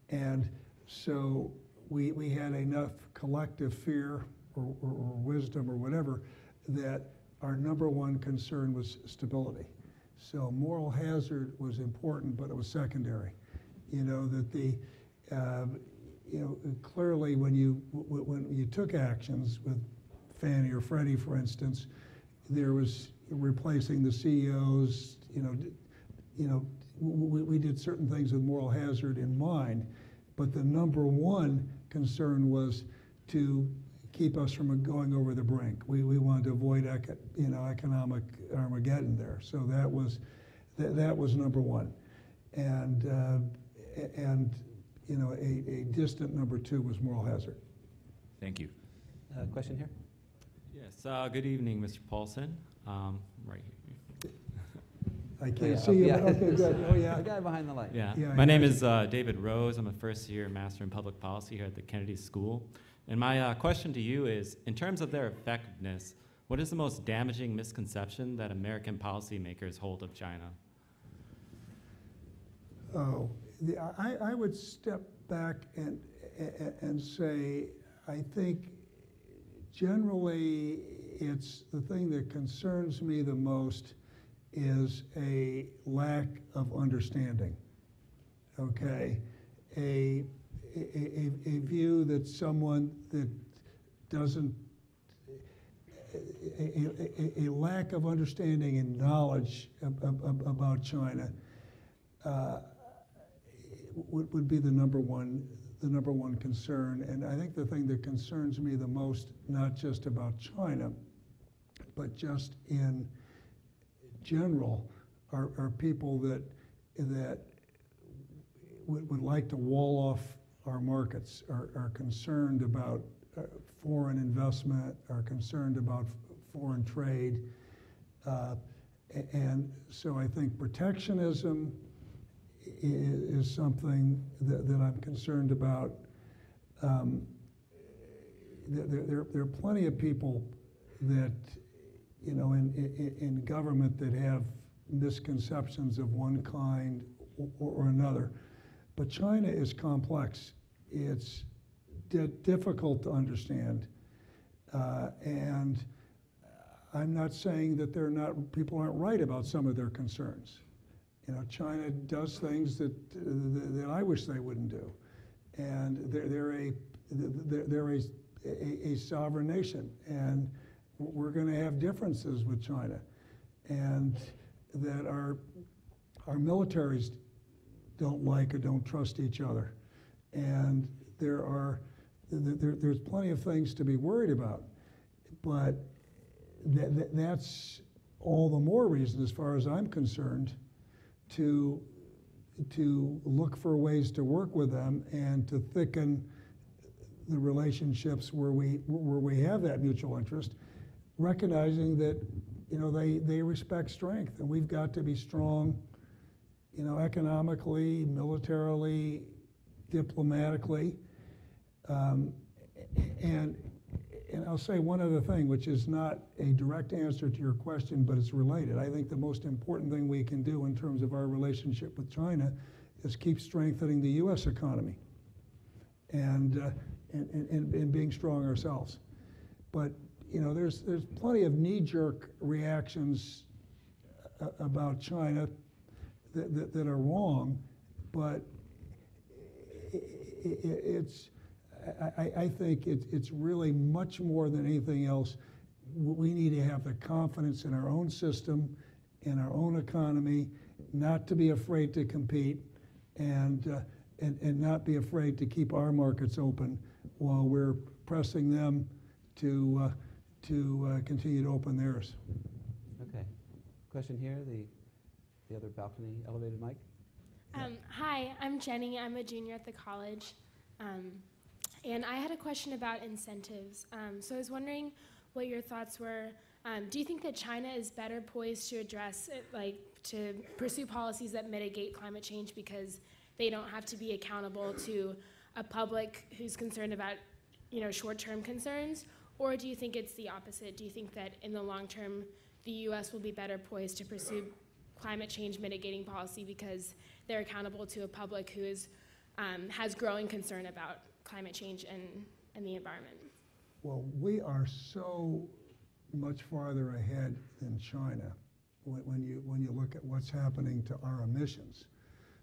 And so we had enough collective fear or wisdom or whatever that our number one concern was stability. So moral hazard was important, but it was secondary. You know, that the, you know, clearly when you took actions with Fannie or Freddie, for instance, there was replacing the CEOs, we did certain things with moral hazard in mind, but the number one concern was to keep us from going over the brink. We wanted to avoid economic Armageddon there. So that was number one, and a distant number two was moral hazard. Thank you. Question here? Yes. Good evening, Mr. Paulson. Right here. I can't see you. Yeah. But okay, good. Oh yeah. The guy behind the light. Yeah. Yeah, My I name got is David Rose. I'm a first-year Master in Public Policy here at the Kennedy School. And my question to you is, in terms of their effectiveness, what is the most damaging misconception that American policymakers hold of China? Oh, I would step back and say, I think generally it's the thing that concerns me the most is a lack of understanding. Okay, a view that someone that doesn't, a lack of understanding and knowledge about China would be the number one concern. And I think the thing that concerns me the most, not just about China, but just in general, are people that would like to wall off our markets, are concerned about foreign investment, are concerned about foreign trade. And so I think protectionism is something that I'm concerned about. There are plenty of people that, in government that have misconceptions of one kind or another. But China is complex. It's difficult to understand. And I'm not saying that people aren't right about some of their concerns. China does things that I wish they wouldn't do, and they're a sovereign nation, and we're going to have differences with China, and that our militaries don't like or don't trust each other, and there's plenty of things to be worried about, but that's all the more reason, as far as I'm concerned, to look for ways to work with them and to thicken the relationships where we have that mutual interest, recognizing that they respect strength, and we've got to be strong, economically, militarily, diplomatically, and I'll say one other thing, which is not a direct answer to your question, but it's related. I think the most important thing we can do in terms of our relationship with China is keep strengthening the U.S. economy and being strong ourselves. But there's plenty of knee-jerk reactions about China that are wrong, but I think it's really much more than anything else. We need to have the confidence in our own system, in our own economy, not to be afraid to compete, and not be afraid to keep our markets open while we're pressing them to continue to open theirs. Okay. Question here, the other balcony elevated mic. Hi, I'm Jenny. I'm a junior at the college. And I had a question about incentives. So I was wondering what your thoughts were. Do you think that China is better poised to address it, to pursue policies that mitigate climate change because they don't have to be accountable to a public who's concerned about, short-term concerns? Or do you think it's the opposite? Do you think that in the long term, the U.S. will be better poised to pursue climate change mitigating policy because they're accountable to a public who has growing concern about climate change and the environment? Well, we are so much farther ahead than China when you look at what's happening to our emissions.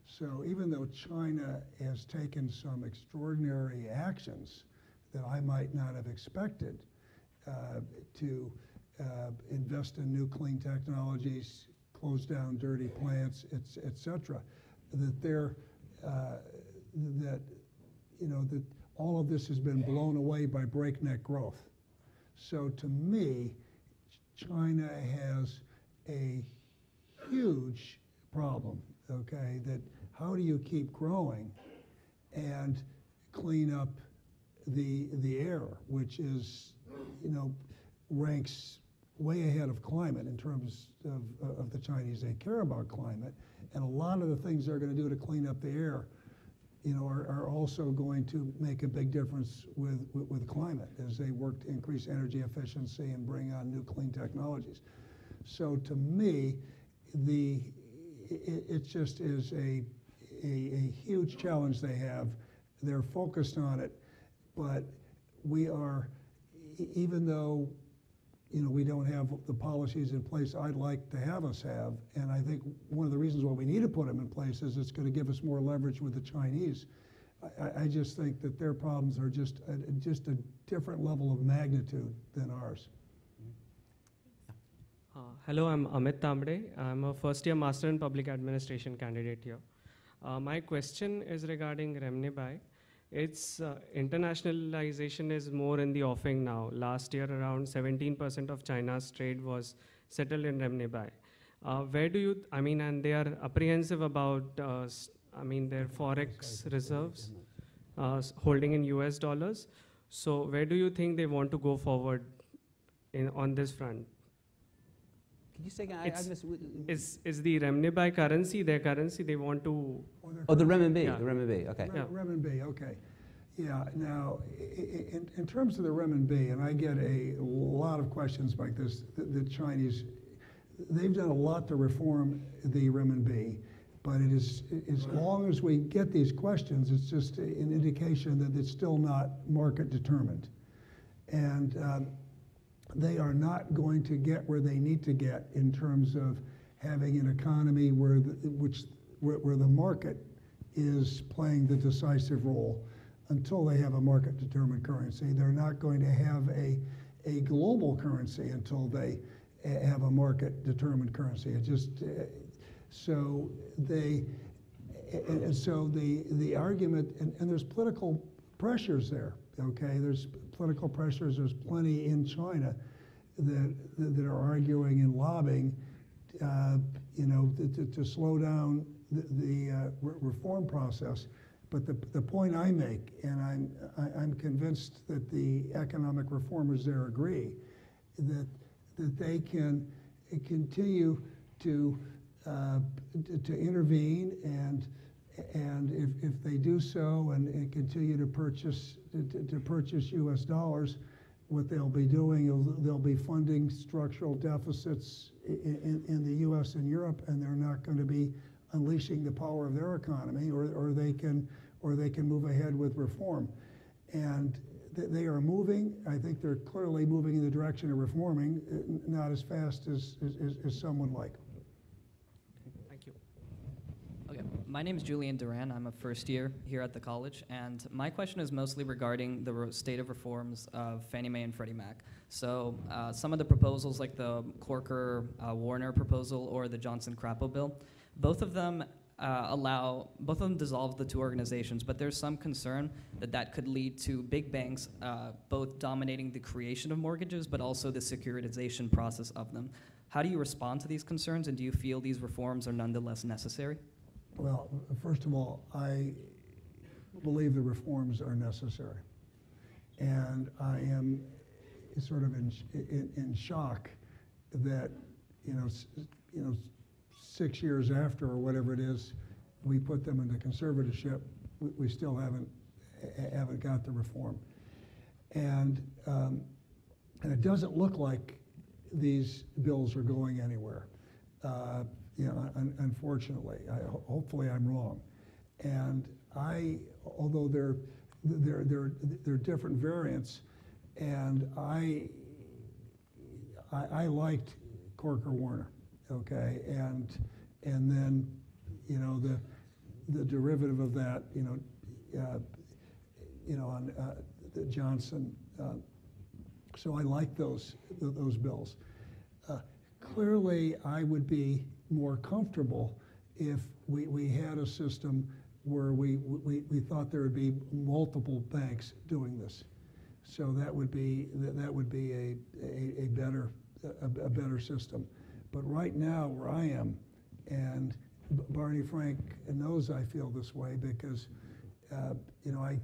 So even though China has taken some extraordinary actions that I might not have expected to invest in new clean technologies, close down dirty plants, et cetera, that all of this has been blown away by breakneck growth. So to me, China has a huge problem, okay, that how do you keep growing and clean up the air, which is, ranks way ahead of climate in terms of the Chinese. They care about climate, and a lot of the things they're going to do to clean up the air, are also going to make a big difference with climate as they work to increase energy efficiency and bring on new clean technologies. So to me, it just is a huge challenge they have. They're focused on it, but we are, even though we don't have the policies in place I'd like to have us have, and I think one of the reasons why we need to put them in place is it's going to give us more leverage with the Chinese. I just think that their problems are just a different level of magnitude than ours. Hello, I'm Amit Tambre. I'm a first-year Master in Public Administration candidate here. My question is regarding renminbi. Its internationalization is more in the offing now. Last year, around 17% of China's trade was settled in renminbi. Where do you, and they are apprehensive about, their forex reserves holding in US dollars. So where do you think they want to go forward on this front? Can you say again? Is the renminbi currency their currency? They want to... Oh, the renminbi, yeah. The renminbi, okay. Renminbi, okay. Yeah, now, in terms of the renminbi, and I get a lot of questions like this, the Chinese, they've done a lot to reform the renminbi, but it is, as long as we get these questions, it's just an indication that it's still not market determined. And they are not going to get where they need to get in terms of having an economy where the market is playing the decisive role until they have a market-determined currency. They're not going to have a global currency until they have a market-determined currency. It just so the argument, and there's political pressures there. Okay, there's political pressures. There's plenty in China that are arguing and lobbying, to slow down the reform process. But the point I make, and I'm convinced that the economic reformers there agree, that they can continue to intervene, and if they do so and continue to purchase U.S. dollars, what they'll be doing, they'll be funding structural deficits in the U.S. and Europe, and they're not going to be unleashing the power of their economy, or they can move ahead with reform. And they are moving. I think they're clearly moving in the direction of reforming, not as fast as some would like. Thank you. Okay, my name is Julian Duran. I'm a first year here at the college, and my question is mostly regarding the state of reforms of Fannie Mae and Freddie Mac. So some of the proposals, like the Corker-Warner proposal or the Johnson-Crapo bill, both of them dissolve the two organizations, but there's some concern that could lead to big banks both dominating the creation of mortgages, but also the securitization process of them. How do you respond to these concerns, and do you feel these reforms are nonetheless necessary? Well, first of all, I believe the reforms are necessary, and I am sort of in shock that 6 years after, or whatever it is, we put them into conservatorship. We still haven't got the reform, and And it doesn't look like these bills are going anywhere. Unfortunately, hopefully I'm wrong. And although they're different variants, and I liked Corker Warner, okay, and then the derivative of that, on the Johnson. So I like those bills. Clearly, I would be more comfortable if we had a system where we thought there would be multiple banks doing this. So that would be a better system. But right now, where I am, and Barney Frank knows I feel this way because I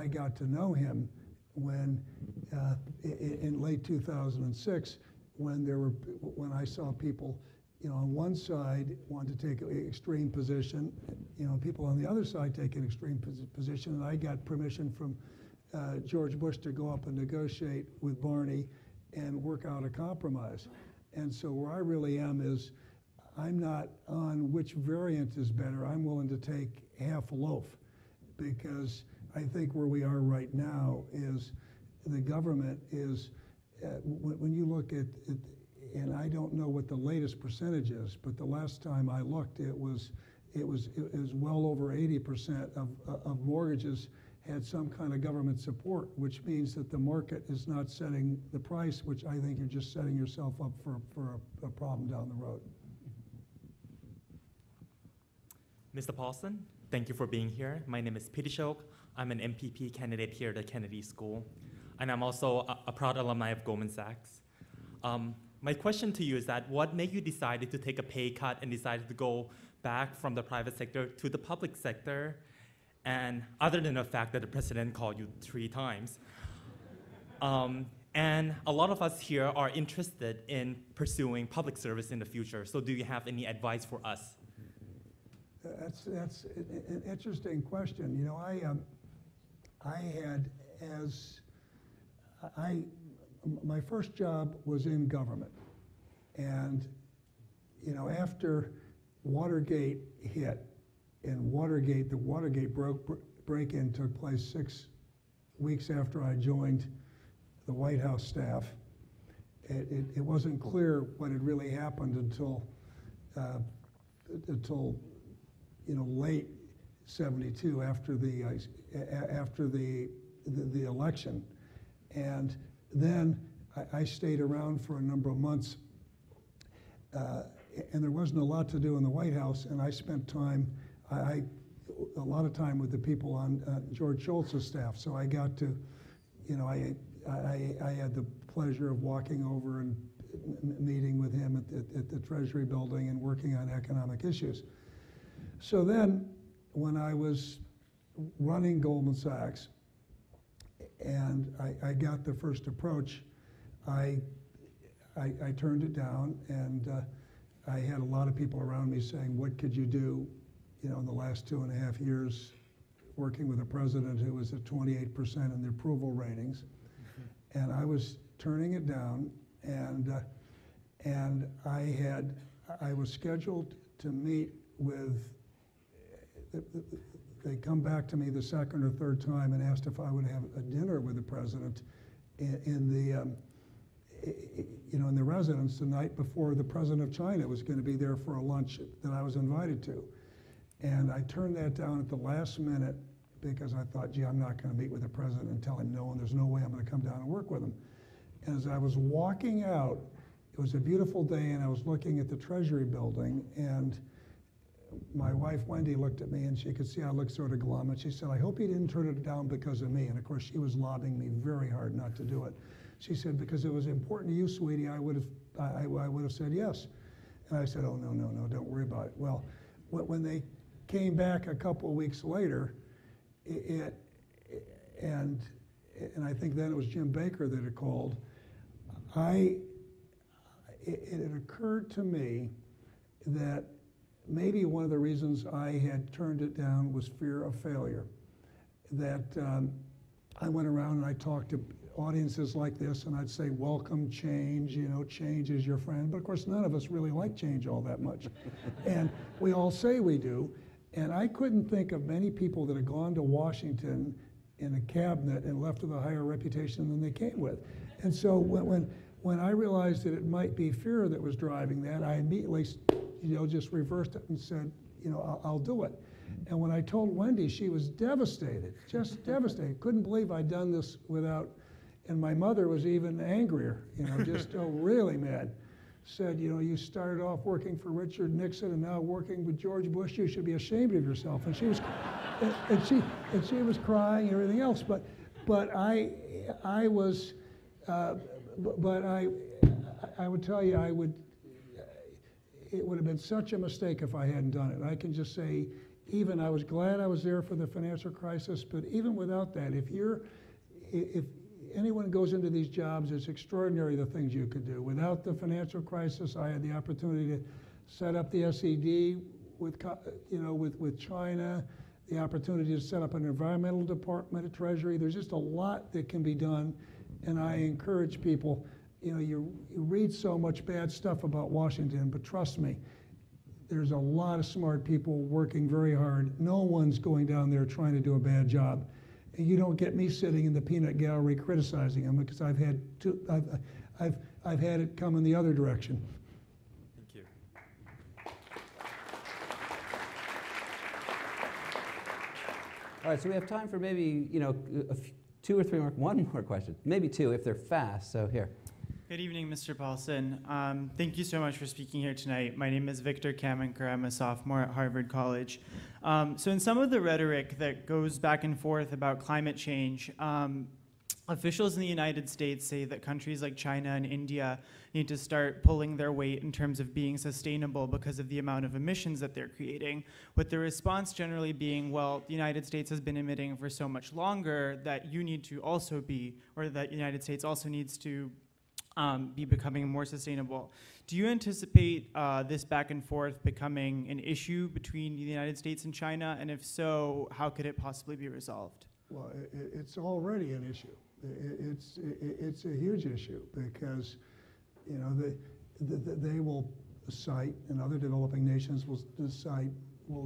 got to know him when in late 2006 when I saw people on one side want to take an extreme position, people on the other side take an extreme position, and I got permission from George Bush to go up and negotiate with Barney and work out a compromise. And so where I really am is I'm not on which variant is better. I'm willing to take half a loaf because I think where we are right now is the government is, when you look at it, and I don't know what the latest percentage is, but the last time I looked, it was well over 80% of mortgages had some kind of government support, which means that the market is not setting the price, which I think you're just setting yourself up for a problem down the road. Mr. Paulson, thank you for being here. My name is Piti Shok. I'm an MPP candidate here at the Kennedy School, and I'm also a proud alumni of Goldman Sachs. My question to you is that what made you decide to take a pay cut and decided to go back from the private sector to the public sector? And other than the fact that the president called you 3 times. And a lot of us here are interested in pursuing public service in the future. So do you have any advice for us? That's an interesting question. My first job was in government. And, after Watergate hit, and the Watergate break-in took place 6 weeks after I joined the White House staff. It wasn't clear what had really happened until late '72 after the election, and then I stayed around for a number of months. And there wasn't a lot to do in the White House, and I spent a lot of time with the people on George Shultz's staff. So I got to, I had the pleasure of walking over and meeting with him at the Treasury building and working on economic issues. So then, when I was running Goldman Sachs, and I got the first approach, I turned it down, and I had a lot of people around me saying, what could you do, in the last 2.5 years, working with a president who was at 28% in the approval ratings. Mm-hmm. And I was turning it down, and I was scheduled to meet with, they come back to me the second or third time and asked if I would have a dinner with the president in the residence the night before the president of China was going to be there for a lunch that I was invited to. And I turned that down at the last minute because I thought, gee, I'm not going to meet with the president and tell him no, and there's no way I'm going to come down and work with him. And as I was walking out, it was a beautiful day, and I was looking at the Treasury building, and my wife, Wendy, looked at me, and she could see I looked sort of glum, and she said, I hope you didn't turn it down because of me. And of course, she was lobbying me very hard not to do it. She said, because it was important to you, sweetie, I would have said yes. And I said, oh, no, don't worry about it. Well, when they came back a couple of weeks later, and I think then it was Jim Baker that had called, it had occurred to me that maybe one of the reasons I had turned it down was fear of failure. That I went around and I talked to audiences like this, and I'd say, welcome change, change is your friend. But of course, none of us really like change all that much. And we all say we do. And I couldn't think of many people that have gone to Washington in a cabinet and left with a higher reputation than they came with. And so when I realized that it might be fear that was driving that, I immediately, just reversed it and said, I'll do it. And when I told Wendy, she was devastated, just devastated. Couldn't believe I'd done this without, and my mother was even angrier, just really mad. Said, you started off working for Richard Nixon and now working with George Bush. You should be ashamed of yourself. And she was, and she was crying and everything else. But I would tell you, it would have been such a mistake if I hadn't done it. And I can just say, even I was glad I was there for the financial crisis, but even without that, if anyone goes into these jobs, it's extraordinary the things you could do. Without the financial crisis, I had the opportunity to set up the SED with China, the opportunity to set up an environmental department at Treasury. There's just a lot that can be done, and I encourage people, you read so much bad stuff about Washington, but trust me, there's a lot of smart people working very hard. No one's going down there trying to do a bad job. And you don't get me sitting in the peanut gallery criticizing them, because I've had it come in the other direction. Thank you. All right, so we have time for maybe, two or three more, one more question, maybe two if they're fast. So here. Good evening, Mr. Paulson. Thank you so much for speaking here tonight. My name is Victor Kamenker. I'm a sophomore at Harvard College. So in some of the rhetoric that goes back and forth about climate change, officials in the United States say that countries like China and India need to start pulling their weight in terms of being sustainable because of the amount of emissions that they're creating, with the response generally being, well, the United States has been emitting for so much longer that you need to also be, or that the United States also needs to be becoming more sustainable. Do you anticipate this back and forth becoming an issue between the United States and China? And if so, how could it possibly be resolved? Well, it's already an issue. It's a huge issue because, they will cite, and other developing nations will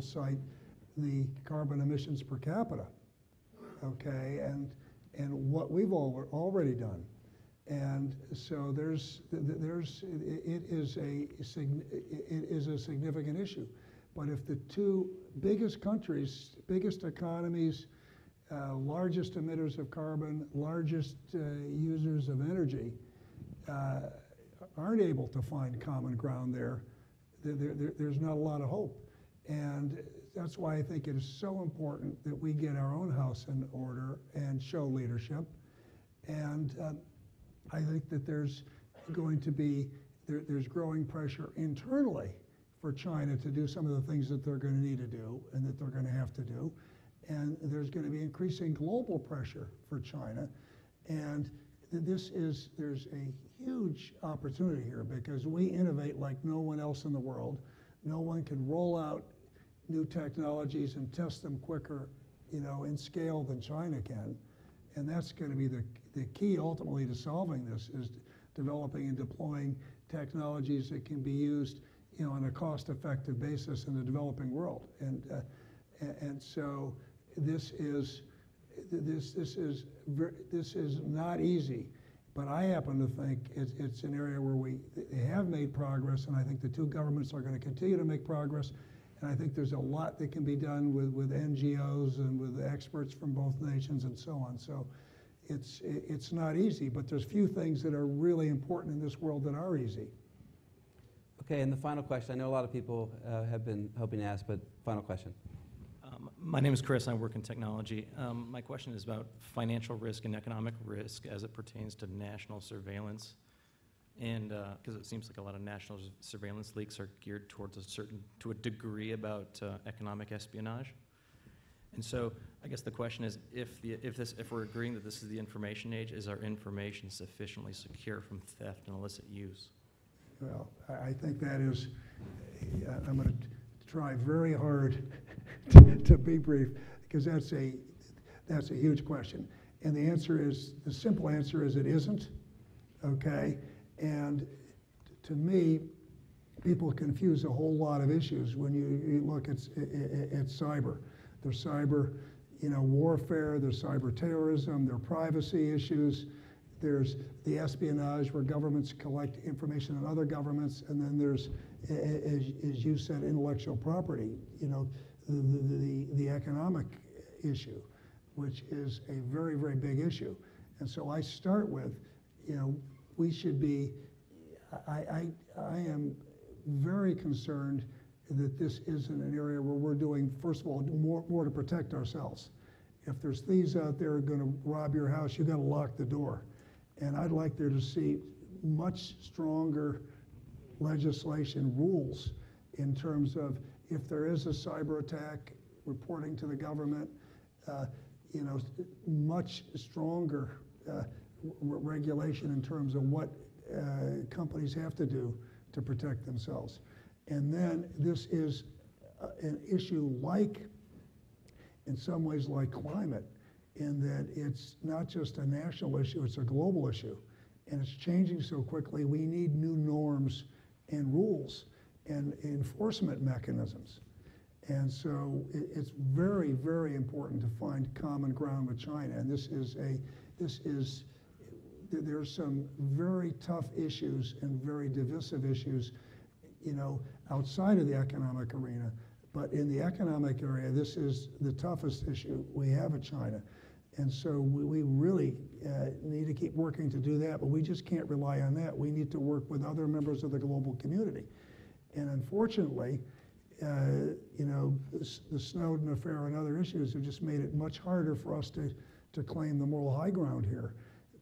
cite the carbon emissions per capita, okay, and what we've already done. And so it is a significant issue. But if the two biggest countries, biggest economies, largest emitters of carbon, largest users of energy, aren't able to find common ground there's not a lot of hope. And that's why I think it is so important that we get our own house in order and show leadership. And I think that there's going to be, there's growing pressure internally for China to do some of the things that they're going to need to do and that they're going to have to do. And there's going to be increasing global pressure for China. And there's a huge opportunity here because we innovate like no one else in the world. No one can roll out new technologies and test them quicker, in scale than China can. And that's going to be the key ultimately to solving this, is developing and deploying technologies that can be used, on a cost-effective basis in the developing world. And so this is not easy, but I happen to think it's an area where they have made progress, and I think the two governments are going to continue to make progress. And I think there's a lot that can be done with NGOs and with experts from both nations and so on. So it's not easy, but there's few things that are really important in this world that are easy. Okay, and the final question. I know a lot of people have been hoping to ask, but final question. My name is Chris. I work in technology. My question is about financial risk and economic risk as it pertains to national surveillance. And because it seems like a lot of national surveillance leaks are geared towards to a degree about economic espionage. And so I guess the question is, if we're agreeing that this is the information age, is our information sufficiently secure from theft and illicit use? Well, I think that is, I'm going to try very hard to be brief, because that's a huge question. And the simple answer is it isn't, okay? And to me, people confuse a whole lot of issues when you look at cyber. There's cyber, warfare, there's cyber terrorism, there are privacy issues, there's the espionage where governments collect information on other governments, and then there's, as you said, intellectual property, the economic issue, which is a very, very big issue. And so I start with, we should be, I am very concerned that this isn't an area where we're doing, first of all, more to protect ourselves. If there's thieves out there going to rob your house, you've got to lock the door. And I'd like there to see much stronger legislation rules in terms of if there is a cyber attack, reporting to the government, much stronger regulation in terms of what companies have to do to protect themselves. And then this is an issue in some ways like climate, in that it's not just a national issue, it's a global issue. And it's changing so quickly, we need new norms and rules and enforcement mechanisms. And so it's very, very important to find common ground with China. And there's some very tough issues and very divisive issues, outside of the economic arena. But in the economic area, this is the toughest issue we have with China. And so we really need to keep working to do that, but we just can't rely on that. We need to work with other members of the global community. And unfortunately, the Snowden affair and other issues have just made it much harder for us to claim the moral high ground here.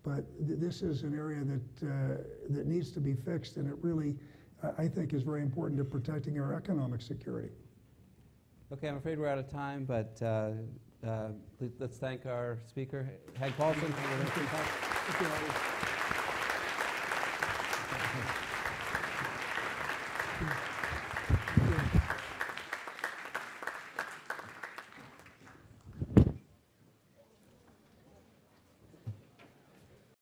But this is an area that needs to be fixed, and it really, I think, is very important to protecting our economic security. Okay, I'm afraid we're out of time, but let's thank our speaker, Paulson. Thank you.